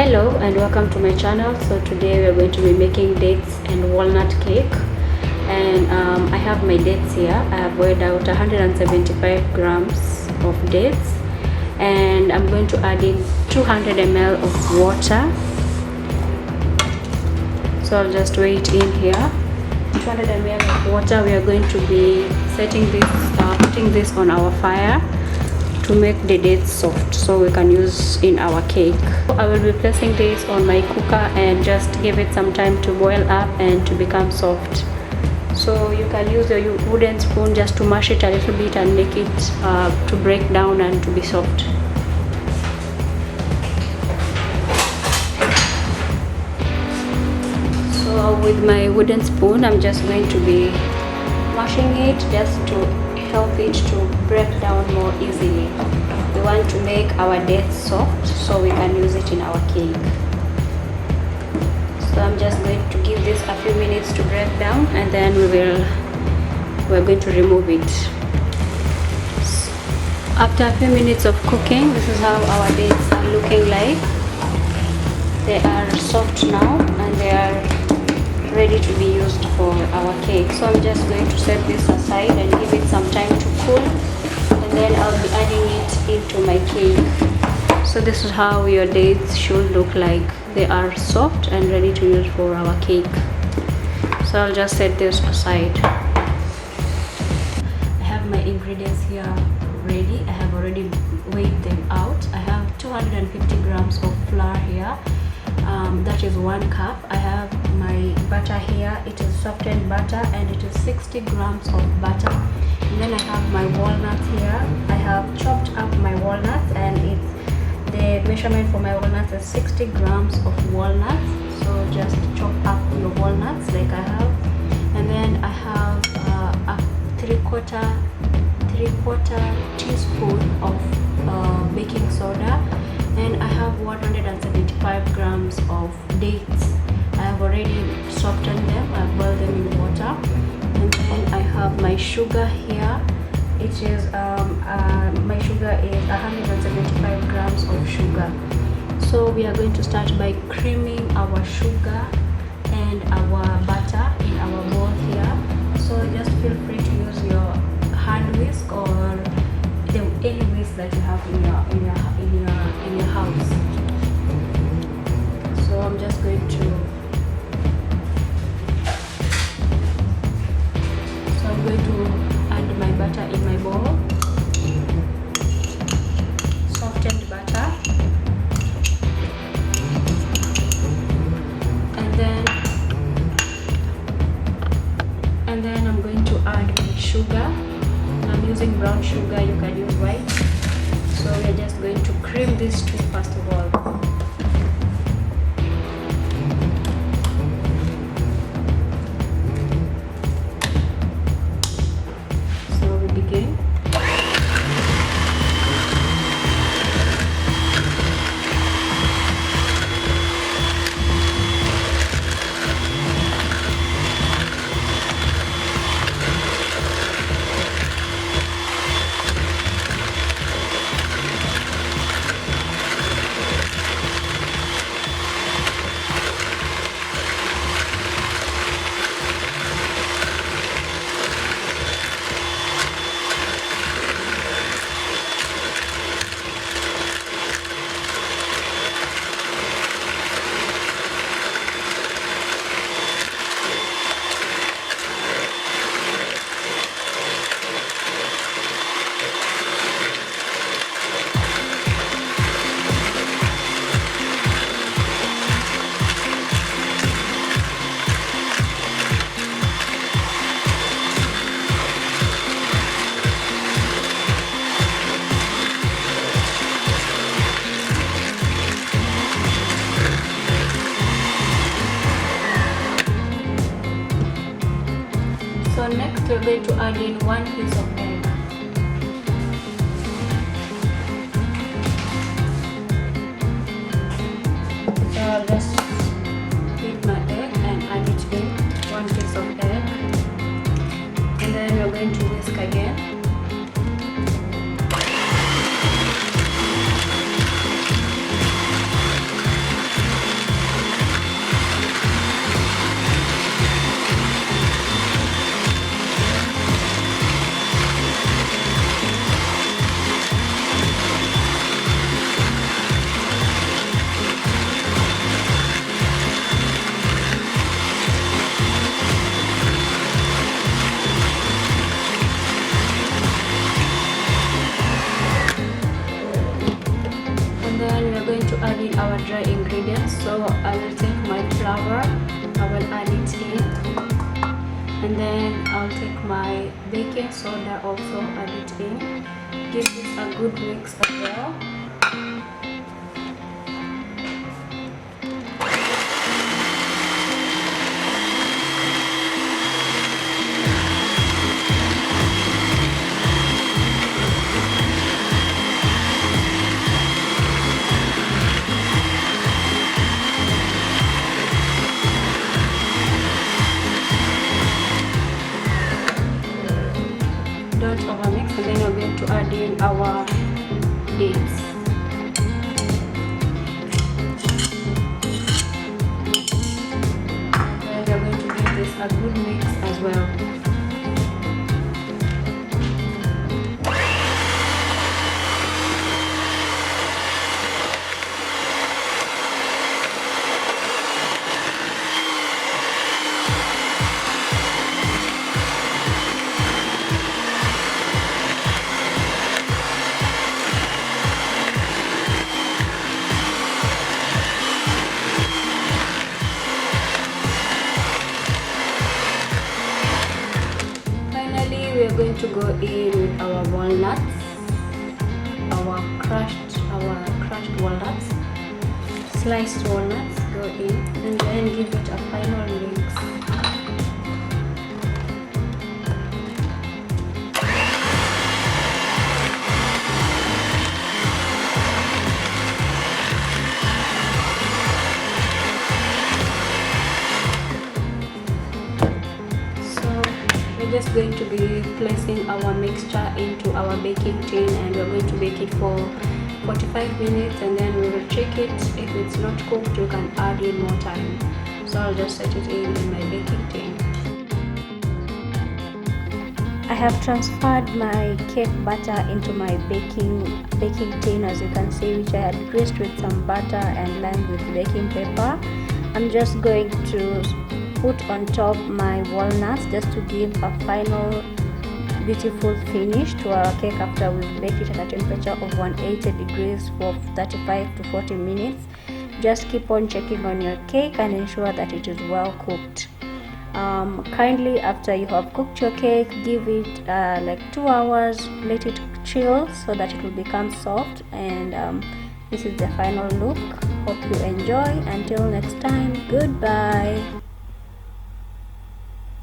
Hello and welcome to my channel. So today we are going to be making dates and walnut cake, and I have my dates here. I have weighed out 175 grams of dates, and I'm going to add in 200 ml of water. So I'll just weigh it in here. 200 ml of water. We are going to be setting this, putting this on our fire to make the dates soft so we can use in our cake. I will be placing this on my cooker and just give it some time to boil up and to become soft. So you can use your wooden spoon just to mash it a little bit and make it to break down and to be soft. So with my wooden spoon, I'm just going to be mashing it just to help it to break down more easily. We want to make our dates soft so we can use it in our cake. So I'm just going to give this a few minutes to break down, and then we're going to remove it. So after a few minutes of cooking, this is how our dates are looking like. They are soft now and they are ready to be used for our cake. So I'm just going to set this aside and give it some time to cool, and then I'll be adding it into my cake. So this is how your dates should look like. They are soft and ready to use for our cake. So I'll just set this aside. I have my ingredients here ready. I have already weighed them out. I have 250 grams of flour here. That is 1 cup. I have my butter here. It is softened butter and it is 60 grams of butter. And then I have my walnuts here. I have chopped up my walnuts, and the measurement for my walnuts is 60 grams of walnuts. So just chop up your walnuts like I have. And then I have a three-quarter teaspoon of baking soda. And I have 175 grams of dates. I have already softened them. I've boiled them in water. And then I have my sugar here. It is my sugar is 175 grams of sugar. So we are going to start by creaming our sugar and our butter in our bowl here. So just feel free to use your hand whisk or any whisk that you have in your house. So I'm just going to add my butter in my bowl. Softened butter. And then I'm going to add my sugar. I'm using brown sugar, you can use white. So we're just going to cream these two first of all. So we begin. So next we're going to add in 1 piece of egg. So I'll just beat my egg and add it in, 1 piece of egg. And then we're going to whisk again. And then I'll take my baking soda also, add it in, give this a good mix as well. Don't overmix, and then we're going to add in our dates. And we're going to give this a good mix as well. We are going to go in with our walnuts, our crushed walnuts, sliced walnuts. Go in and then give it a final mix. We're just going to be placing our mixture into our baking tin, and we're going to bake it for 45 minutes, and then we will check it. If it's not cooked, you can add in more time. So I'll just set it in my baking tin. I have transferred my cake batter into my baking tin, as you can see, which I had greased with some butter and lined with baking paper. I'm just going to put on top my walnuts just to give a final beautiful finish to our cake after we've baked it at a temperature of 180 degrees for 35 to 40 minutes. Just keep on checking on your cake and ensure that it is well cooked. Kindly, after you have cooked your cake, give it like 2 hours, let it chill so that it will become soft, and this is the final look. Hope you enjoy. Until next time, goodbye.